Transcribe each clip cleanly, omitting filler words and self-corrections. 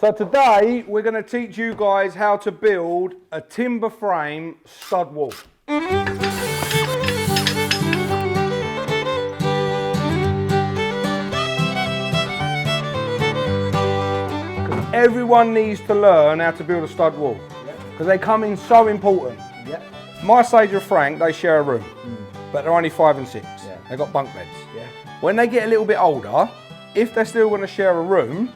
So today we're going to teach you guys how to build a timber frame stud wall. Everyone needs to learn how to build a stud wall because they come in so important. Yep. My Sage and Frank, they share a room, but they're only 5 and 6. Yeah. They've got bunk beds. Yeah. When they get a little bit older, if they're still going to share a room,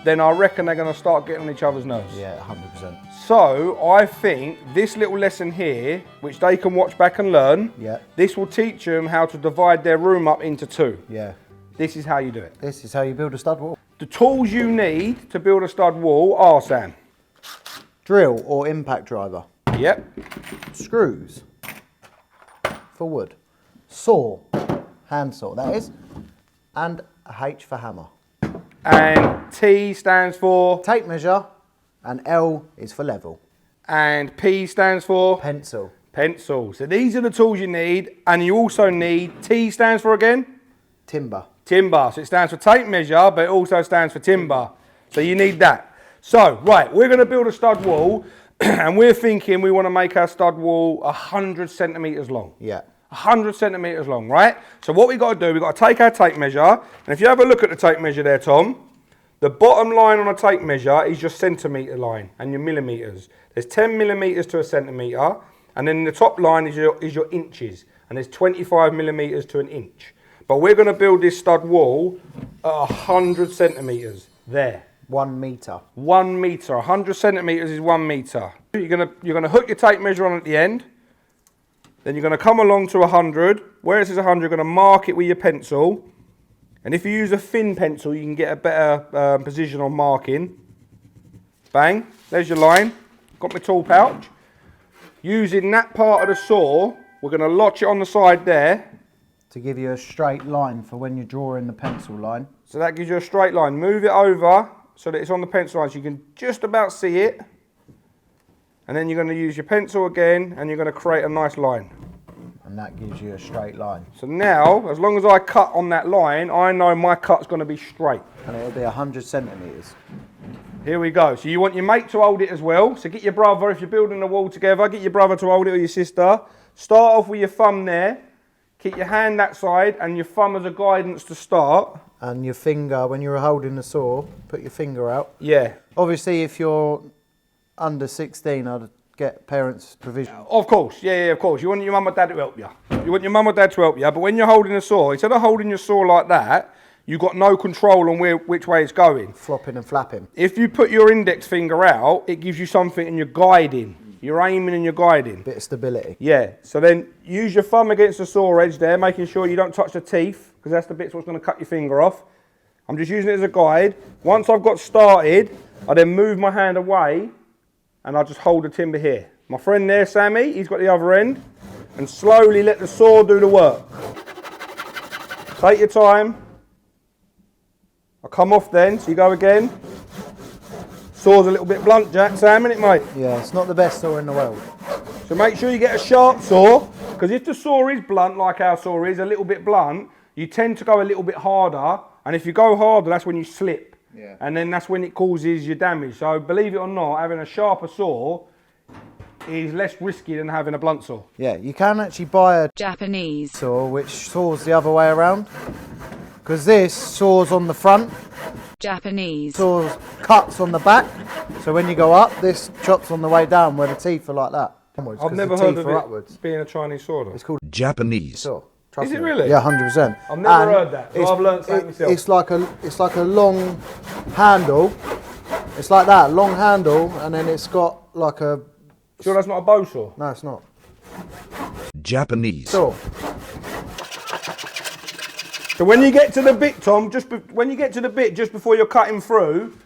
then I reckon they're going to start getting on each other's nerves. Yeah, 100%. So I think this little lesson here, which they can watch back and learn, this will teach them how to divide their room up into 2. Yeah. This is how you do it. This is how you build a stud wall. The tools you need to build a stud wall are, Sam? Drill or impact driver. Yep. Screws for wood. Saw, hand saw that is, and a H for hammer. And T stands for? Tape measure, and L is for level. And P stands for? Pencil. Pencil. So these are the tools you need, and you also need, T stands for again? Timber. Timber. So it stands for tape measure, but it also stands for timber. So you need that. So, right, we're going to build a stud wall, and we're thinking we want to make our stud wall 100 centimetres long. Yeah. 100 centimetres long, right? So what we've got to do, we've got to take our tape measure, and if you have a look at the tape measure there, Tom, the bottom line on a tape measure is your centimetre line and your millimetres. There's 10 millimetres to a centimetre, and then the top line is your inches, and there's 25 millimetres to an inch. But we're going to build this stud wall at 100 centimetres, there. 1 metre. 1 metre, 100 centimetres is 1 metre. You're gonna hook your tape measure on at the end. Then you're going to come along to 100. Where it says 100, you're going to mark it with your pencil. And if you use a thin pencil, you can get a better position on marking. Bang, there's your line. Got my tool pouch. Using that part of the saw, we're going to lodge it on the side there. To give you a straight line for when you're drawing the pencil line. So that gives you a straight line. Move it over so that it's on the pencil line so you can just about see it. And then you're going to use your pencil again and you're going to create a nice line. And that gives you a straight line. So now, as long as I cut on that line, I know my cut's going to be straight. And it'll be 100 centimetres. Here we go. So you want your mate to hold it as well. So get your brother, if you're building the wall together, get your brother to hold it or your sister. Start off with your thumb there. Keep your hand that side and your thumb as a guidance to start. And your finger, when you're holding the saw, put your finger out. Yeah. Obviously, if you're under 16, I'd get parents' provision. Of course, yeah, of course. You want your mum or dad to help you. You want your mum or dad to help you, but when you're holding a saw, instead of holding your saw like that, you've got no control on which way it's going. Flopping and flapping. If you put your index finger out, it gives you something and you're guiding. You're aiming and you're guiding. Bit of stability. Yeah, so then use your thumb against the saw edge there, making sure you don't touch the teeth, because that's the bits what's going to cut your finger off. I'm just using it as a guide. Once I've got started, I then move my hand away, and I just hold the timber here. My friend there, Sammy, he's got the other end, and slowly let the saw do the work. Take your time. I'll come off then, so you go again. Saw's a little bit blunt, Jack, Sam, isn't it, mate? Yeah, it's not the best saw in the world. So make sure you get a sharp saw, because if the saw is blunt, like our saw is, a little bit blunt, you tend to go a little bit harder, and if you go harder, that's when you slip. Yeah. And then that's when it causes your damage. So believe it or not, having a sharper saw is less risky than having a blunt saw. Yeah, you can actually buy a Japanese saw which saws the other way around, because this saws on the front, Japanese saws cuts on the back, so when you go up, this chops on the way down where the teeth are like that. I've never heard of it being a Chinese saw though. It's called Japanese. saw. Is it really? Yeah, 100%. I've never heard that. So I've learned something myself. It's like a long handle. It's like that, long handle, and then it's got like a. Sure, that's not a bow saw? No, it's not. Japanese. Saw. So when you get to the bit, Tom, just before you're cutting through,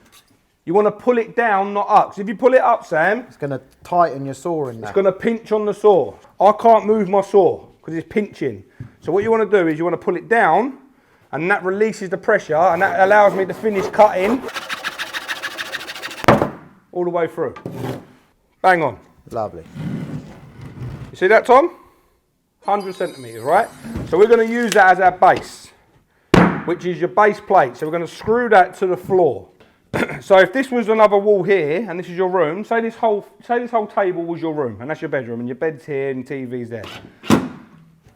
you want to pull it down, not up. So if you pull it up, Sam, it's going to tighten your saw in there. It's going to pinch on the saw. I can't move my saw because it's pinching. So what you want to do is you want to pull it down, and that releases the pressure, and that allows me to finish cutting all the way through. Bang on. Lovely. You see that, Tom? 100 centimetres, right? So we're going to use that as our base, which is your base plate. So we're going to screw that to the floor. So if this was another wall here, and this is your room, say this whole table was your room, and that's your bedroom, and your bed's here, and TV's there.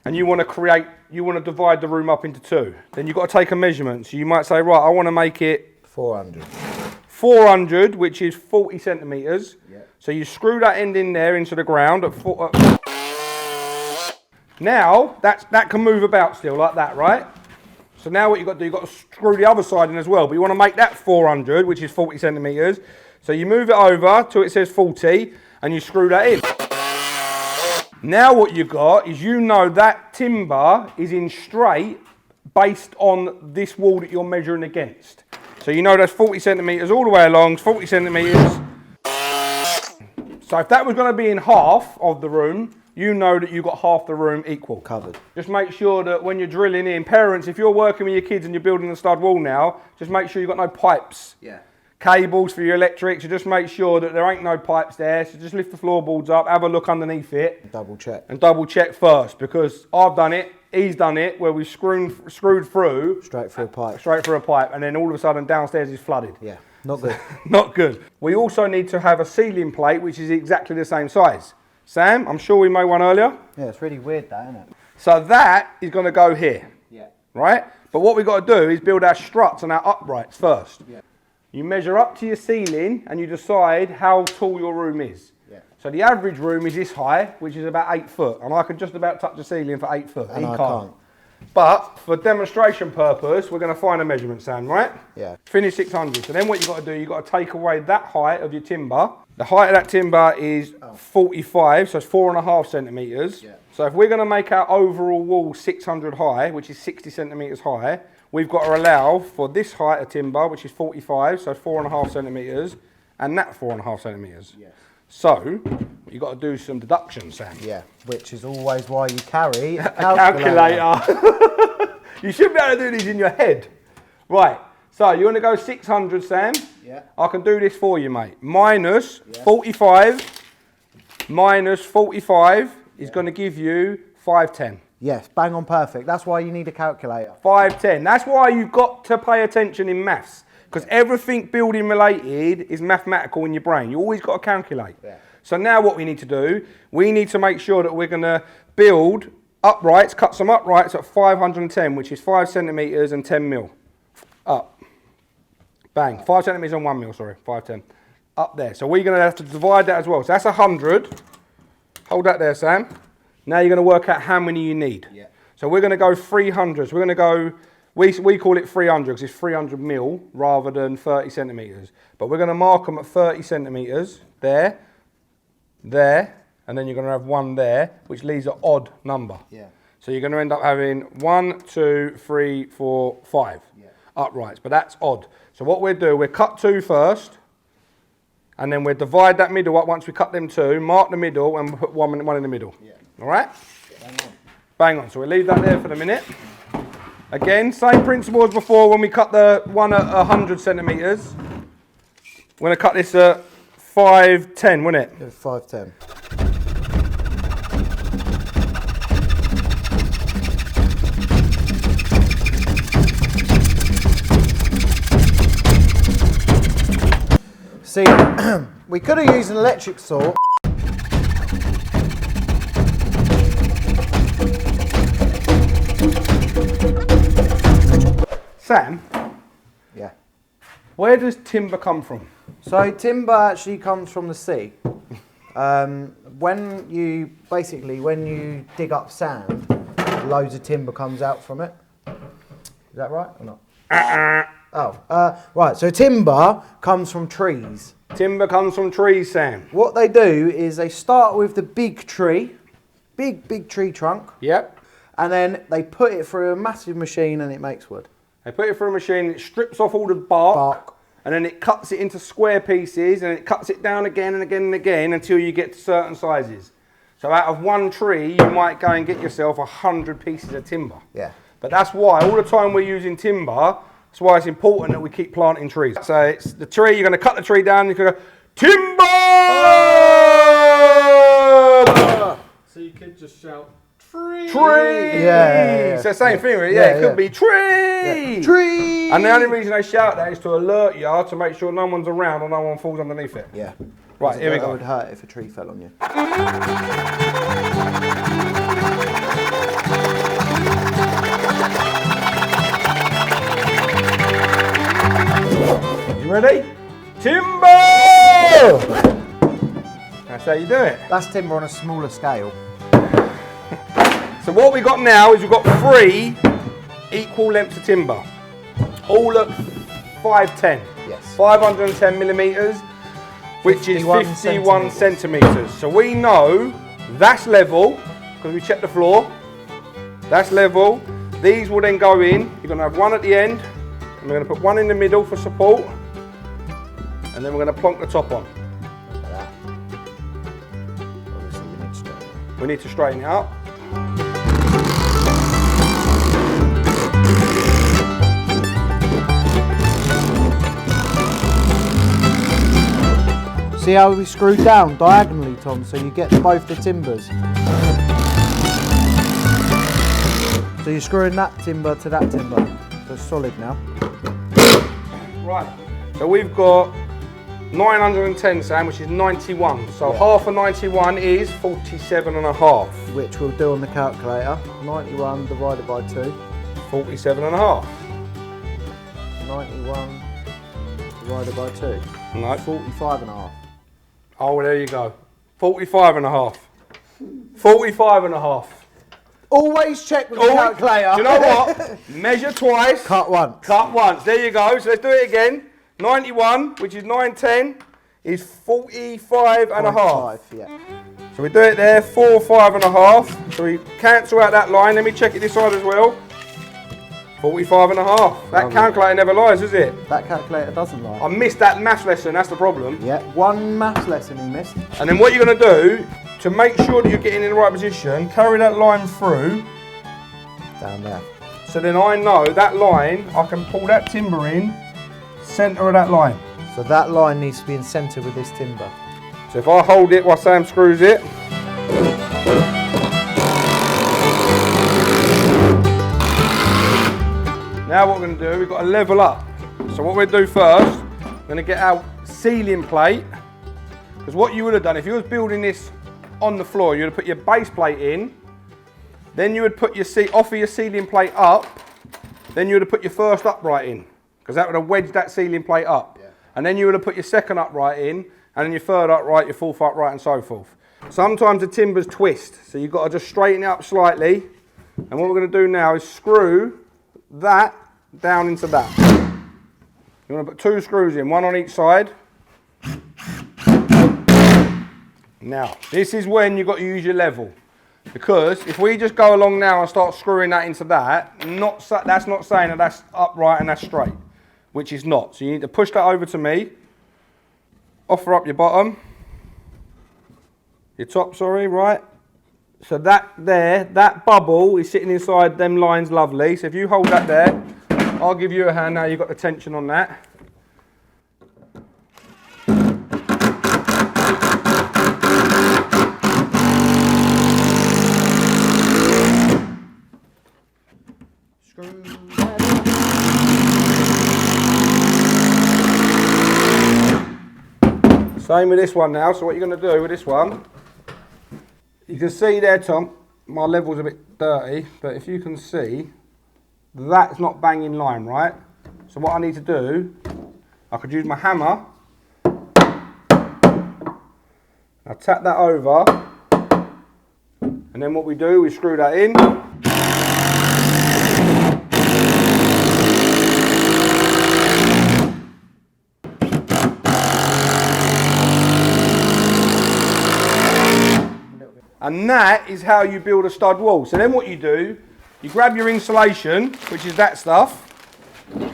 And you want to divide the room up into two. Then you've got to take a measurement. So you might say, right, I want to make it 400. 400, which is 40 centimetres. Yeah. So you screw that end in there into the ground. Now, that can move about still like that, right? So now what you've got to do, you've got to screw the other side in as well. But you want to make that 400, which is 40 centimetres. So you move it over till it says 40, and you screw that in. Now what you've got is that timber is in straight based on this wall that you're measuring against. So you know that's 40 centimetres all the way along, 40 centimetres. So if that was going to be in half of the room, you know that you've got half the room equal. Covered. Just make sure that when you're drilling in, parents, if you're working with your kids and you're building a stud wall now, just make sure you've got no pipes. Yeah. Cables for your electrics, so just make sure that there ain't no pipes there. So just lift the floorboards up, have a look underneath it. Double check. And double check first, because I've done it, he's done it, where we've screwed through. Straight through a pipe. Straight through a pipe, and then all of a sudden downstairs is flooded. Yeah, not good. Not good. We also need to have a ceiling plate, which is exactly the same size. Sam, I'm sure we made one earlier. Yeah, it's really weird that, isn't it? So that is going to go here. Yeah. Right? But what we've got to do is build our struts and our uprights first. Yeah. You measure up to your ceiling and you decide how tall your room is. Yeah. So the average room is this high, which is about 8 foot. And I can just about touch the ceiling for 8 foot. And I can't. But for demonstration purpose, we're going to find a measurement, Sam, right? Yeah. Finish 600. So then what you've got to do, you've got to take away that height of your timber. The height of that timber is 45, so it's 4.5 centimetres. Yeah. So if we're going to make our overall wall 600 high, which is 60 centimetres high, we've got to allow for this height of timber, which is 45, so 4.5 centimetres, and that 4.5 centimetres. Yes. So you've got to do some deductions, Sam. Yeah, which is always why you carry a calculator. You should be able to do these in your head. Right, so you want to go 600, Sam? Yeah. I can do this for you, mate. Minus 45 minus 45 is going to give you 510. Yes, bang on perfect. That's why you need a calculator. 510. That's why you've got to pay attention in maths. Because everything building related is mathematical in your brain. You always got to calculate. Yeah. So now what we need to do, we need to make sure that we're going to build uprights, cut some uprights at 510, which is 5 centimetres and 10 mil. Up. Bang. 5 centimetres and 1 mil, sorry. 510. Up there. So we're going to have to divide that as well. So that's 100. Hold that there, Sam. Now you're going to work out how many you need. Yeah. So we're going to go 300. So we're going to go, we call it 300 because it's 300 mil rather than 30 centimetres. But we're going to mark them at 30 centimetres. There, there, and then you're going to have one there, which leaves an odd number. Yeah. So you're going to end up having 1, 2, 3, 4, 5 uprights. But that's odd. So what we'll do, we'll cut 2 first. And then we'll divide that middle up once we cut them 2, mark the middle, and put one in the middle. Yeah. All right? Bang on. Bang on. So we'll leave that there for the minute. Again, same principle as before when we cut the one at 100 centimetres. We're going to cut this at 510, wouldn't it? Yeah, 510. See, we could have used an electric saw. Sam? Yeah. Where does timber come from? So timber actually comes from the sea. When you dig up sand, loads of timber comes out from it. Is that right or not? Right. So timber comes from trees. Timber comes from trees, Sam. What they do is they start with the big tree, big tree trunk. Yep. And then they put it through a massive machine and it makes wood. They put it through a machine, it strips off all the bark, and then it cuts it into square pieces, and it cuts it down again and again and again until you get to certain sizes. So out of one tree, you might go and get yourself 100 pieces of timber. Yeah. But that's why, all the time we're using timber, that's why it's important that we keep planting trees. So it's the tree, you're going to cut the tree down, and you're going to go, timber! So you could just shout Tree! Yeah. So same thing, really. Yeah, It could be tree! Yeah. Tree! And the only reason they shout that is to alert you to make sure no one's around or no one falls underneath it. Yeah. Right, here we It go. would hurt if a tree fell on you. You ready? Timber! That's how you do it. That's timber on a smaller scale. So what we got now is we've got 3 equal lengths of timber, all at 510. Yes. 510 millimeters, which is 51 centimeters. So we know that's level because we checked the floor. That's level. These will then go in. You're going to have one at the end, and we're going to put one in the middle for support, and then we're going to plonk the top on. Look at that. Obviously, we need to straighten it. We need to straighten it up. See how we screw down diagonally, Tom, so you get both the timbers. So you're screwing that timber to that timber. So it's solid now. Right, so we've got 910, Sam, which is 91. So half of 91 is 47 and a half. Which we'll do on the calculator. 91 divided by 2. 47 and a half. 91 divided by 2. No. 45 and a half. Oh, well, there you go. 45 and a half. 45 and a half. Always check with the calculator. Do you know what? Measure twice. Cut once. Cut once. There you go. So let's do it again. 91, which is 910, is 45 and a half. 5, yeah. So we do it there, 45 and a half. So we cancel out that line. Let me check it this side as well. 45 and a half. That calculator never lies, does it? That calculator doesn't lie. I missed that maths lesson, that's the problem. Yeah, one maths lesson he missed. And then what you're going to do, to make sure that you're getting in the right position, carry that line through. Down there. So then I know that line, I can pull that timber in, centre of that line. So that line needs to be in centre with this timber. So if I hold it while Sam screws it. Now what we're going to do, we've got to level up. So what we'll do first, we're going to get our ceiling plate. Because what you would have done, if you was building this on the floor, you would have put your base plate in, then you would put your offer your ceiling plate up, then you would have put your first upright in, because that would have wedged that ceiling plate up. Yeah. And then you would have put your second upright in, and then your third upright, your fourth upright, and so forth. Sometimes the timbers twist, so you've got to just straighten it up slightly. And what we're going to do now is screw that down into that. You want to put 2 screws in, one on each side. Now, this is when you've got to use your level. Because if we just go along now and start screwing that into that, that's not saying that that's upright and that's straight, which is not. So you need to push that over to me, offer up your bottom, your top, sorry, right? So that there, that bubble is sitting inside them lines lovely. So if you hold that there, I'll give you a hand now, you've got the tension on that. Same with this one now, so what you're going to do with this one, you can see there, Tom, my level's a bit dirty, but if you can see, that's not bang in line, right? So what I need to do, I could use my hammer, I tap that over, and then what we do, we screw that in. And that is how you build a stud wall. So then what you do, you grab your insulation, which is that stuff,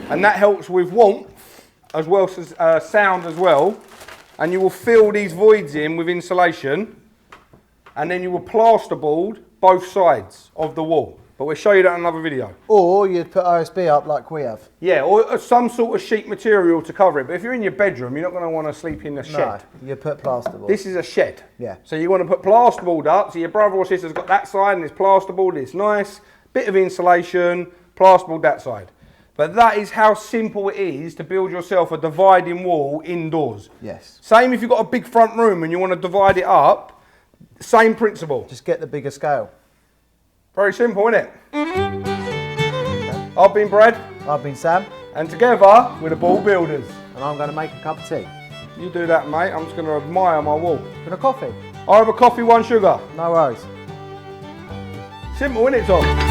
and that helps with warmth as well as sound as well. And you will fill these voids in with insulation, and then you will plasterboard both sides of the wall. But we'll show you that in another video. Or you'd put OSB up like we have. Yeah, or some sort of sheet material to cover it. But if you're in your bedroom, you're not going to want to sleep in the shed. No, you put plasterboard. This is a shed. Yeah. So you want to put plasterboard up. So your brother or sister's got that side and it's plasterboard. It's nice. Bit of insulation, plasterboard that side. But that is how simple it is to build yourself a dividing wall indoors. Yes. Same if you've got a big front room and you want to divide it up. Same principle. Just get the bigger scale. Very simple, isn't it? I've been Brad. I've been Sam. And together, we're the Ball Builders. And I'm going to make a cup of tea. You do that, mate. I'm just going to admire my wall. And a coffee. I have a coffee, 1 sugar. No worries. Simple, isn't it, Tom?